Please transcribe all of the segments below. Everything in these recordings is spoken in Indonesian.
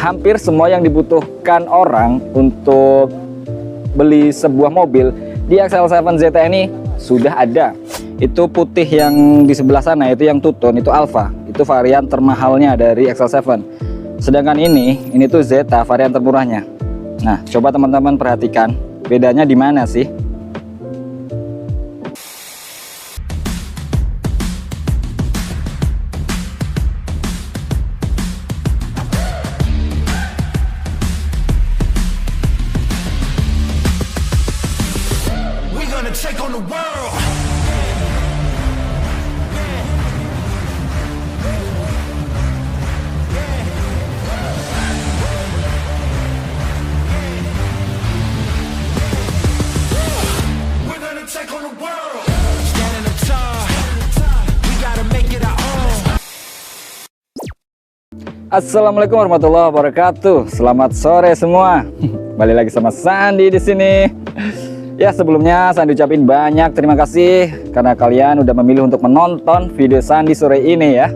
hampir semua yang dibutuhkan orang untuk beli sebuah mobil di XL7 Zeta ini sudah ada. Itu putih yang di sebelah sana, itu yang two-tone, itu Alpha, itu varian termahalnya dari XL7. Sedangkan ini tuh Zeta, varian termurahnya. Nah, coba teman-teman perhatikan bedanya di mana sih? Take on the world. We're gonna take on the world. Standing tall. We gotta make it our own. Assalamualaikum warahmatullahi wabarakatuh. Selamat sore semua. Balik lagi sama Sandi di sini. Ya, sebelumnya Sandi ucapin banyak terima kasih karena kalian udah memilih untuk menonton video Sandi sore ini ya.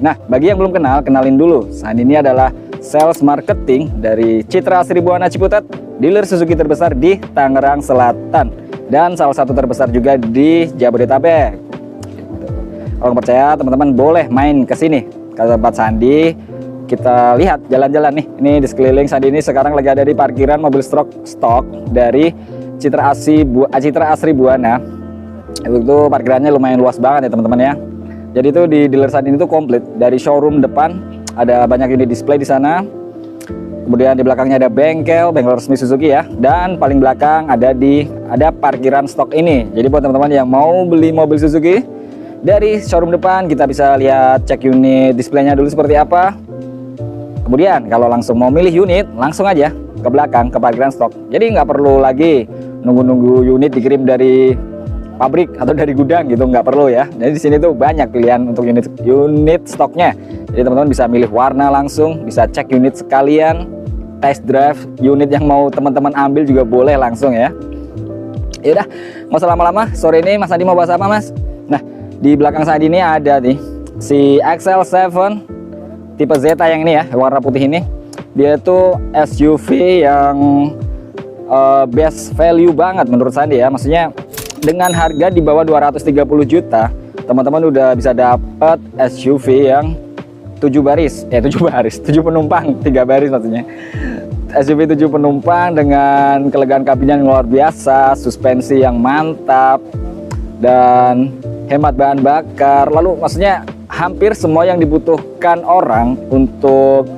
Nah, bagi yang belum kenal, kenalin dulu. Sandi ini adalah sales marketing dari Citra Asri Buana Ciputat, dealer Suzuki terbesar di Tangerang Selatan dan salah satu terbesar juga di Jabodetabek. Kalau percaya, teman-teman boleh main ke sini ke tempat Sandi. Kita lihat jalan-jalan nih. Ini di sekeliling Sandi ini sekarang lagi ada di parkiran mobil stok dari Citra Asri Buana. Itu parkirannya lumayan luas banget ya teman-teman ya. Jadi itu di dealer Sandi ini tuh komplit. Dari showroom depan ada banyak unit display di sana. Kemudian di belakangnya ada bengkel resmi Suzuki ya. Dan paling belakang ada parkiran stok ini. Jadi buat teman-teman yang mau beli mobil Suzuki, dari showroom depan kita bisa lihat, cek unit displaynya dulu seperti apa. Kemudian kalau langsung mau milih unit, langsung aja ke belakang ke parkiran stok. Jadi nggak perlu lagi nunggu-nunggu unit dikirim dari pabrik atau dari gudang gitu, nggak perlu ya. Jadi di sini tuh banyak pilihan untuk unit stoknya. Jadi teman-teman bisa milih warna langsung, bisa cek unit sekalian, test drive unit yang mau teman-teman ambil juga boleh langsung ya. Yaudah, nggak usah lama-lama. Sore ini Mas Adi mau bahas apa Mas? Nah, di belakang saya ini ada nih si XL7 tipe Zeta yang ini ya, warna putih ini. Dia tuh SUV yang best value banget menurut Sandi ya. Maksudnya dengan harga di bawah 230 juta, teman-teman udah bisa dapat SUV yang 7 penumpang, 3 baris maksudnya. SUV 7 penumpang dengan kelegaan kabinnya yang luar biasa, suspensi yang mantap, dan hemat bahan bakar. Lalu maksudnya hampir semua yang dibutuhkan orang untuk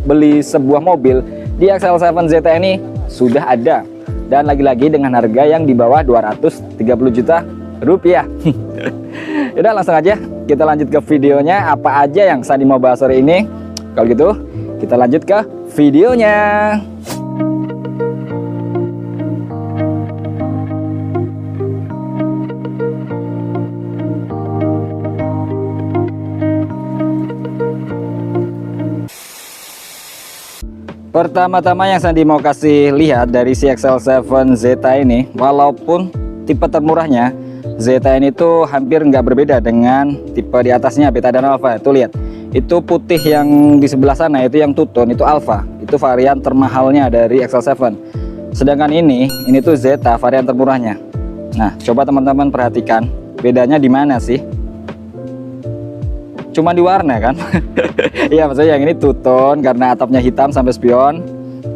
beli sebuah mobil di XL7 Zeta ini sudah ada, dan lagi-lagi dengan harga yang di bawah 230 juta rupiah. Udah, langsung aja kita lanjut ke videonya. Apa aja yang Sandi mau bahas sore ini? Kalau gitu kita lanjut ke videonya. Pertama-tama yang Sandi mau kasih lihat dari si XL7 Zeta ini, walaupun tipe termurahnya, Zeta ini tuh hampir nggak berbeda dengan tipe di atasnya Beta dan Alpha. Tuh lihat, itu putih yang di sebelah sana, itu yang two-tone, itu Alpha, itu varian termahalnya dari XL7. Sedangkan ini tuh Zeta, varian termurahnya. Nah, coba teman-teman perhatikan bedanya di mana sih? Cuma di warna kan. Iya, maksudnya yang ini two tone karena atapnya hitam sampai spion.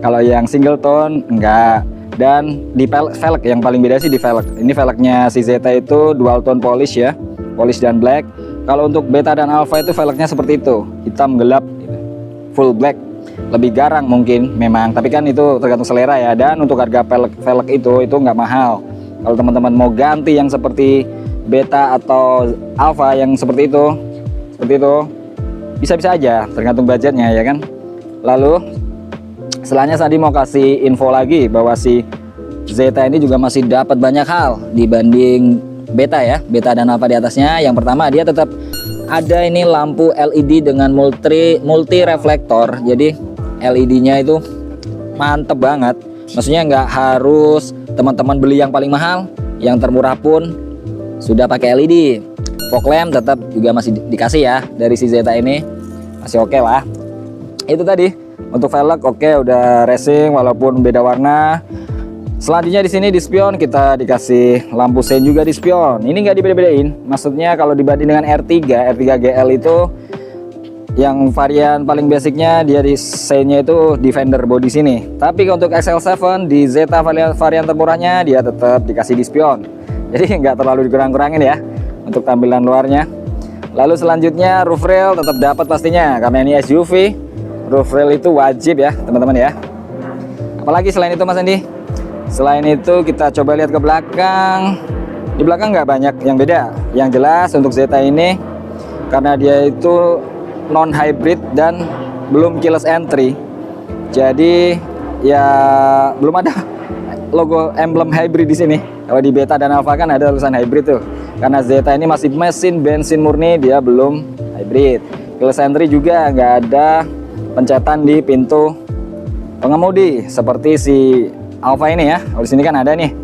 Kalau yang single tone enggak. Dan di velg yang paling beda sih di velg. Ini velgnya si Zeta itu dual tone polish ya, polish dan black. Kalau untuk Beta dan Alpha itu velgnya seperti itu, hitam gelap gitu. Full black, lebih garang mungkin memang, tapi kan itu tergantung selera ya. Dan untuk harga velg itu nggak mahal. Kalau teman-teman mau ganti yang seperti Beta atau Alpha yang seperti itu bisa-bisa aja, tergantung budgetnya ya kan. Lalu setelahnya Sandi mau kasih info lagi bahwa si Zeta ini juga masih dapat banyak hal dibanding Beta ya, Beta dan Alpha di atasnya. Yang pertama, dia tetap ada ini lampu LED dengan multi reflektor. Jadi LED-nya itu mantep banget. Maksudnya nggak harus teman-teman beli yang paling mahal, yang termurah pun sudah pakai LED. Fog lamp tetap juga masih dikasih ya dari si Zeta ini, masih oke lah. Itu tadi Untuk velg oke, udah racing walaupun beda warna. Selanjutnya di sini di spion kita dikasih lampu sein juga di spion. Ini nggak dibeda-bedain. Maksudnya kalau dibanding dengan R3 GL itu yang varian paling basicnya dia di seinnya itu Defender body sini. Tapi untuk XL7 di Zeta varian termurahnya dia tetap dikasih di spion. Jadi nggak terlalu dikurang-kurangin ya untuk tampilan luarnya. Lalu selanjutnya roof rail tetap dapat pastinya karena ini SUV. Roof rail itu wajib ya teman-teman ya. Apalagi selain itu Mas Andi? Selain itu kita coba lihat ke belakang. Di belakang nggak banyak yang beda. Yang jelas untuk Zeta ini karena dia itu non hybrid dan belum keyless entry. Jadi ya belum ada logo emblem hybrid di sini. Kalau di Beta dan Alpha kan ada tulisan hybrid tuh. Karena Zeta ini masih mesin bensin murni, dia belum hybrid. Keyless entry juga nggak ada pencetan di pintu pengemudi seperti si Alpha ini ya. Kalau di sini kan ada nih.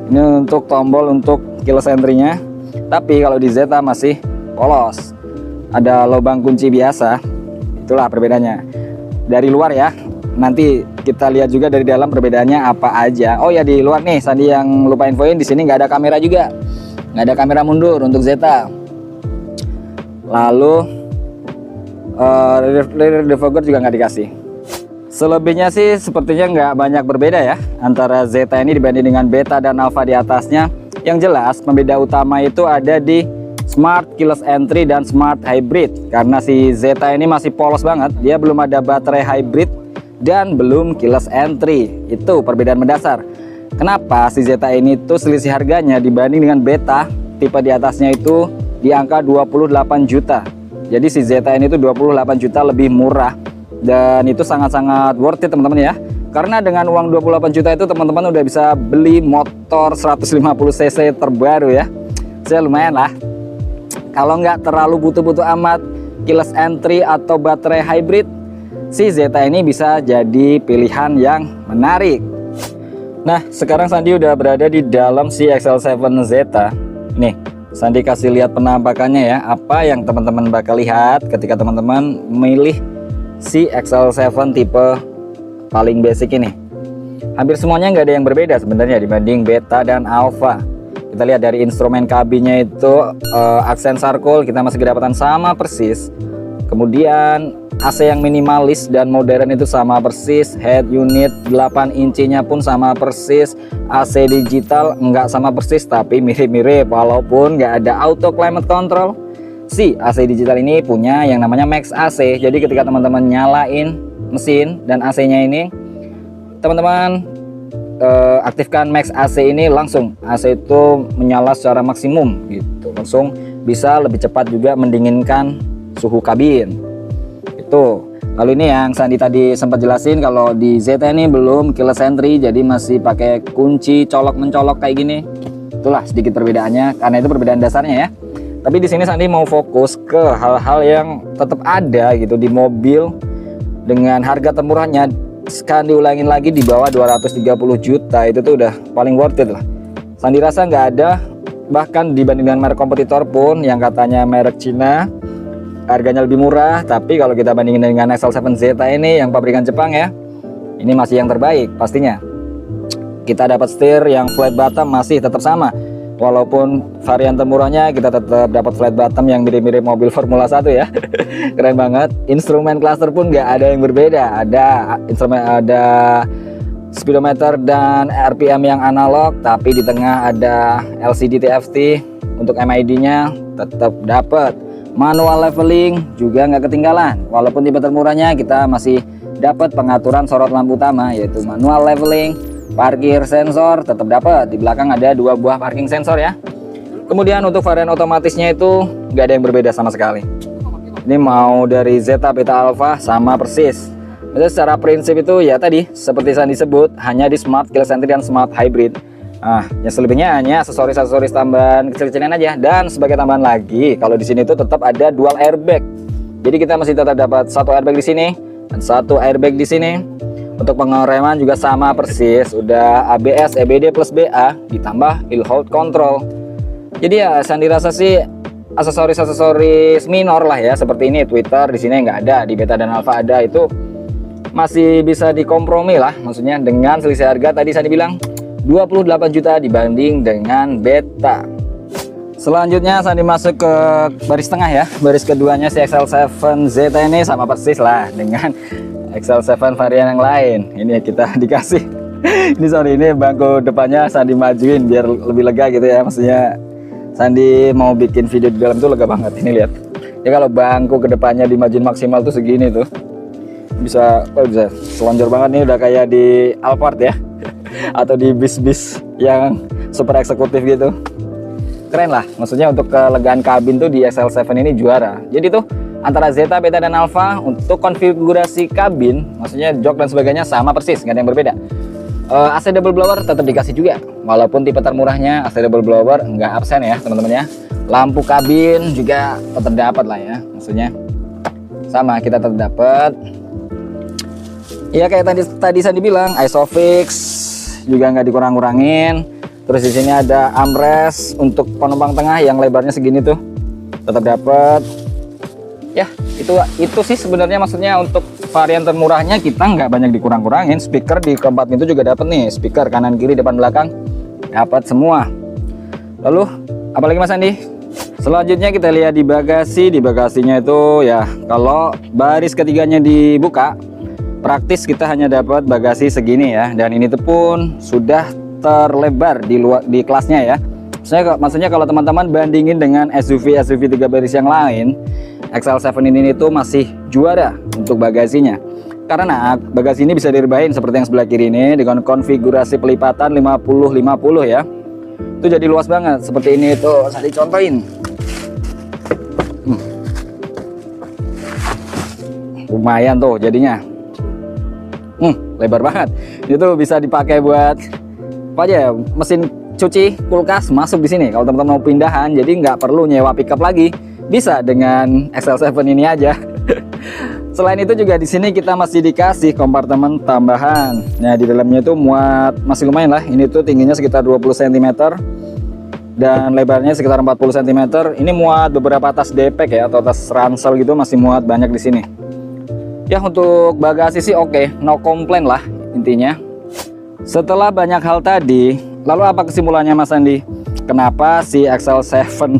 Ini untuk tombol untuk keyless entry-nya. Tapi kalau di Zeta masih polos. Ada lubang kunci biasa. Itulah perbedaannya. Dari luar ya. Nanti kita lihat juga dari dalam perbedaannya apa aja. Oh ya di luar nih, Sandi yang lupa infoin di sini nggak ada kamera juga. Nggak ada kamera mundur untuk Zeta. Lalu rear defogger juga nggak dikasih. Selebihnya sih sepertinya nggak banyak berbeda ya antara Zeta ini dibanding dengan Beta dan Alpha di atasnya. Yang jelas pembeda utama itu ada di Smart Keyless Entry dan Smart Hybrid. Karena si Zeta ini masih polos banget, dia belum ada baterai hybrid dan belum keyless entry. Itu perbedaan mendasar. Kenapa si Zeta ini tuh selisih harganya dibanding dengan Beta tipe di atasnya itu di angka 28 juta. Jadi si Zeta ini tuh 28 juta lebih murah. Dan itu sangat-sangat worth it teman-teman ya. Karena dengan uang 28 juta itu teman-teman udah bisa beli motor 150 cc terbaru ya. Saya lumayan lah. Kalau nggak terlalu butuh-butuh amat keyless entry atau baterai hybrid, si Zeta ini bisa jadi pilihan yang menarik. Nah sekarang Sandi udah berada di dalam si XL7 Zeta. Nih Sandi kasih lihat penampakannya ya. Apa yang teman-teman bakal lihat ketika teman-teman memilih si XL7 tipe paling basic ini. Hampir semuanya nggak ada yang berbeda sebenarnya dibanding Beta dan Alpha. Kita lihat dari instrumen kabinnya itu aksen charcoal kita masih kedapatan sama persis. Kemudian AC yang minimalis dan modern itu sama persis. Head unit 8 incinya pun sama persis. AC digital nggak sama persis tapi mirip-mirip walaupun nggak ada auto climate control. Si AC digital ini punya yang namanya Max AC. Jadi ketika teman-teman nyalain mesin dan AC-nya ini, teman-teman aktifkan Max AC ini langsung AC itu menyala secara maksimum gitu. Langsung bisa lebih cepat juga mendinginkan suhu kabin. Itu. Lalu ini yang Sandi tadi sempat jelasin kalau di Zeta ini belum keyless entry, jadi masih pakai kunci colok mencolok kayak gini. Itulah sedikit perbedaannya karena itu perbedaan dasarnya ya. Tapi di sini Sandi mau fokus ke hal-hal yang tetap ada gitu di mobil dengan harga termurahnya. Sekarang diulangin lagi di bawah 230 juta itu tuh udah paling worth it lah. Sandi rasa nggak ada, bahkan dibanding dengan merek kompetitor pun yang katanya merek Cina harganya lebih murah. Tapi kalau kita bandingin dengan XL7 Zeta ini yang pabrikan Jepang ya, ini masih yang terbaik pastinya. Kita dapat setir yang flat bottom masih tetap sama. Walaupun varian termurahnya kita tetap dapat flat bottom yang mirip-mirip mobil Formula 1 ya. Keren banget. Instrumen cluster pun nggak ada yang berbeda. Ada instrumen, ada speedometer dan RPM yang analog, tapi di tengah ada LCD TFT. Untuk MID-nya tetap dapat. Manual leveling juga nggak ketinggalan. Walaupun tipe termurahnya kita masih dapat pengaturan sorot lampu utama yaitu manual leveling. Parkir sensor tetap dapat. Di belakang ada 2 buah parking sensor ya. Kemudian untuk varian otomatisnya itu nggak ada yang berbeda sama sekali. Ini mau dari Zeta, Beta, Alpha sama persis. Jadi secara prinsip itu ya tadi seperti Sandi sebut hanya di Smart Keyless Entry dan Smart Hybrid. Nah, yang selebihnya hanya aksesoris tambahan kecil-kecilan aja. Dan sebagai tambahan lagi, kalau di sini itu tetap ada dual airbag. Jadi kita masih tetap dapat 1 airbag di sini dan 1 airbag di sini. Untuk pengereman juga sama persis, udah ABS, EBD plus BA ditambah hill hold control. Jadi ya Sandi rasa sih aksesoris minor lah ya, seperti ini Twitter di sini nggak ada, di Beta dan Alpha ada. Itu masih bisa dikompromi lah, maksudnya dengan selisih harga tadi saya dibilang 28 juta dibanding dengan Beta. Selanjutnya Sandi masuk ke baris tengah ya. Baris keduanya si XL7 Zeta ini sama persis lah dengan XL7 varian yang lain. Ini kita dikasih ini sorry, ini bangku depannya Sandi majuin biar lebih lega gitu ya. Maksudnya Sandi mau bikin video di dalam tuh lega banget. Ini lihat ya, kalau bangku kedepannya dimajuin maksimal tuh segini tuh bisa selonjor banget. Nih udah kayak di Alphard ya atau di bis-bis yang super eksekutif gitu. Keren lah, maksudnya untuk kelegaan kabin tuh di XL7 ini juara. Jadi tuh antara Zeta, Beta, dan Alpha untuk konfigurasi kabin, maksudnya jok dan sebagainya sama persis, nggak ada yang berbeda. AC double blower tetap dikasih juga, walaupun tipe termurahnya AC double blower nggak absen ya teman-teman ya. Lampu kabin juga tetap dapat lah ya, maksudnya sama kita tetap dapat. Ya kayak tadi Sandi bilang, Isofix juga nggak dikurang-kurangin. Terus di sini ada armrest untuk penumpang tengah yang lebarnya segini tuh tetap dapat. Ya itu sih sebenarnya, maksudnya untuk varian termurahnya kita nggak banyak dikurang-kurangin. Speaker di keempat pintu juga dapat nih, speaker kanan kiri depan belakang dapat semua. Lalu apalagi Mas Andi? Selanjutnya kita lihat di bagasi. Di bagasinya itu ya, kalau baris ketiganya dibuka praktis kita hanya dapat bagasi segini ya, dan ini tuh pun sudah terlebar di kelasnya ya. Maksudnya kalau teman-teman bandingin dengan SUV 3 baris yang lain, XL7 ini tuh masih juara untuk bagasinya. Karena bagasi ini bisa direbahin seperti yang sebelah kiri ini dengan konfigurasi pelipatan 50-50 ya. Itu jadi luas banget seperti ini tuh, saya dicontohin. Lumayan tuh jadinya. Lebar banget. Itu bisa dipakai buat apa aja ya, mesin cuci, kulkas masuk di sini. Kalau teman-teman mau pindahan, jadi nggak perlu nyewa pickup lagi, bisa dengan XL7 ini aja. Selain itu juga di sini kita masih dikasih kompartemen tambahan. Nah di dalamnya itu muat masih lumayan lah. Ini tuh tingginya sekitar 20 cm dan lebarnya sekitar 40 cm. Ini muat beberapa tas depek ya, atau tas ransel gitu, masih muat banyak di sini. Ya untuk bagasi sih oke, no complain lah intinya. Setelah banyak hal tadi, lalu apa kesimpulannya Mas Andi? Kenapa si XL7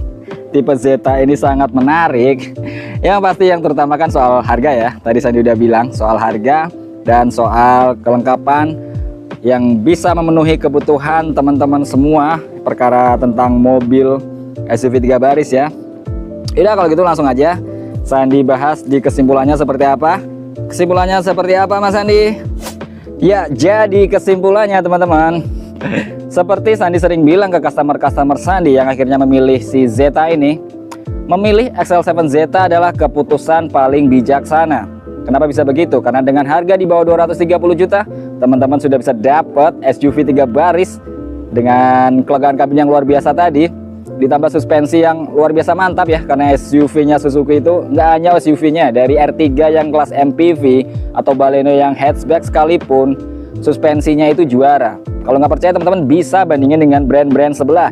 tipe Zeta ini sangat menarik? Yang pasti yang terutama kan soal harga ya. Tadi Sandi udah bilang soal harga dan soal kelengkapan yang bisa memenuhi kebutuhan teman-teman semua perkara tentang mobil SUV 3 baris ya. Yaudah kalau gitu langsung aja Sandi bahas di kesimpulannya seperti apa. Kesimpulannya seperti apa Mas Andi? Ya, jadi kesimpulannya teman-teman, seperti Sandi sering bilang ke customer-customer Sandi yang akhirnya memilih si Zeta ini, memilih XL7 Zeta adalah keputusan paling bijaksana. Kenapa bisa begitu? Karena dengan harga di bawah 230 juta, teman-teman sudah bisa dapat SUV 3 baris dengan kelegaan kabin yang luar biasa tadi, ditambah suspensi yang luar biasa mantap ya, karena SUV-nya Suzuki itu nggak hanya SUV-nya, dari R3 yang kelas MPV atau Baleno yang hatchback sekalipun suspensinya itu juara. Kalau nggak percaya teman-teman bisa bandingin dengan brand-brand sebelah.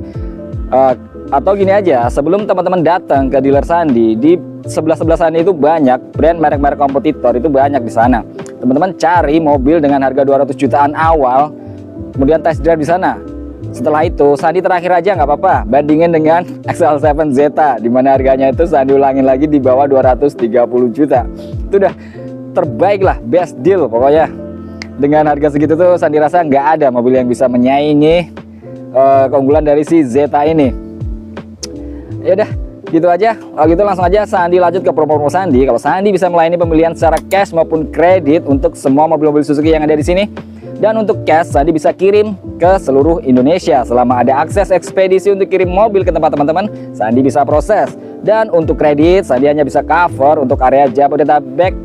Atau gini aja, sebelum teman-teman datang ke dealer Sandi, di sebelah-sebelah Sandi itu banyak brand merek-merek kompetitor, itu banyak di sana. Teman-teman cari mobil dengan harga 200 jutaan awal, kemudian test drive di sana. Setelah itu Sandi terakhir aja nggak apa-apa bandingin dengan XL7 Zeta, dimana harganya itu Sandi ulangin lagi di bawah 230 juta. Itu udah terbaik lah, best deal pokoknya. Dengan harga segitu tuh Sandi rasa nggak ada mobil yang bisa menyaingi keunggulan dari si Zeta ini. Ya udah gitu aja. Kalau gitu langsung aja Sandi lanjut ke promo-promo Sandi. Kalau Sandi bisa melayani pembelian secara cash maupun kredit untuk semua mobil-mobil Suzuki yang ada di sini. Dan untuk cash, Sandi bisa kirim ke seluruh Indonesia. Selama ada akses ekspedisi untuk kirim mobil ke tempat teman-teman, Sandi bisa proses. Dan untuk kredit, Sandi hanya bisa cover untuk area Jabodetabek,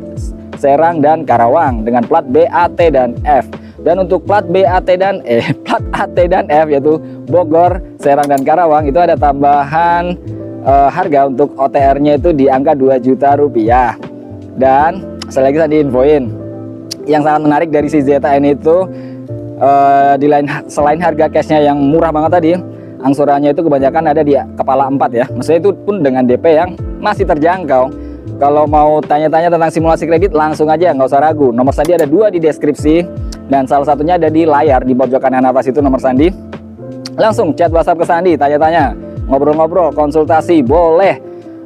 Serang, dan Karawang dengan plat BAT dan F. Dan untuk plat BAT dan plat AT dan F, yaitu Bogor, Serang, dan Karawang, itu ada tambahan harga untuk OTR-nya itu di angka 2 juta rupiah. Dan sekali lagi Sandi infoin, yang sangat menarik dari si Zeta ini itu selain harga cashnya yang murah banget tadi, angsurannya itu kebanyakan ada di kepala 4 ya. Maksudnya itu pun dengan DP yang masih terjangkau. kalau mau tanya-tanya tentang simulasi kredit langsung aja, nggak usah ragu. Nomor Sandi ada 2 di deskripsi dan salah satunya ada di layar di pojok kanan atas itu nomor Sandi. Langsung chat WhatsApp ke Sandi, tanya-tanya, ngobrol-ngobrol, konsultasi, boleh.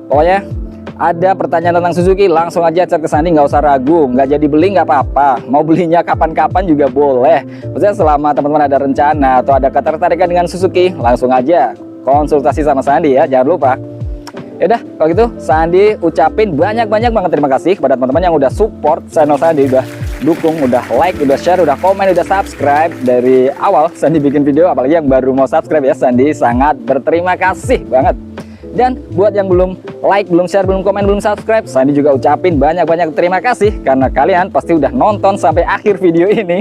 Pokoknya ada pertanyaan tentang Suzuki langsung aja chat ke Sandi, nggak usah ragu. Nggak jadi beli nggak apa-apa, mau belinya kapan-kapan juga boleh. Maksudnya selama teman-teman ada rencana atau ada ketertarikan dengan Suzuki, langsung aja konsultasi sama Sandi ya, jangan lupa. Yaudah, kalau gitu Sandi ucapin banyak-banyak banget terima kasih kepada teman-teman yang udah support channel Sandi, udah dukung, udah like, udah share, udah komen, udah subscribe dari awal Sandi bikin video. Apalagi yang baru mau subscribe ya, Sandi sangat berterima kasih banget. Dan buat yang belum like, belum share, belum komen, belum subscribe, Sandi juga ucapin banyak-banyak terima kasih karena kalian pasti udah nonton sampai akhir video ini.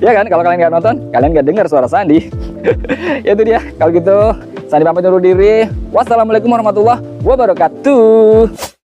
Ya kan, kalau kalian nggak nonton, kalian nggak dengar suara Sandi. Ya itu dia, kalau gitu Sandi pamit undur diri. Wassalamualaikum warahmatullahi wabarakatuh.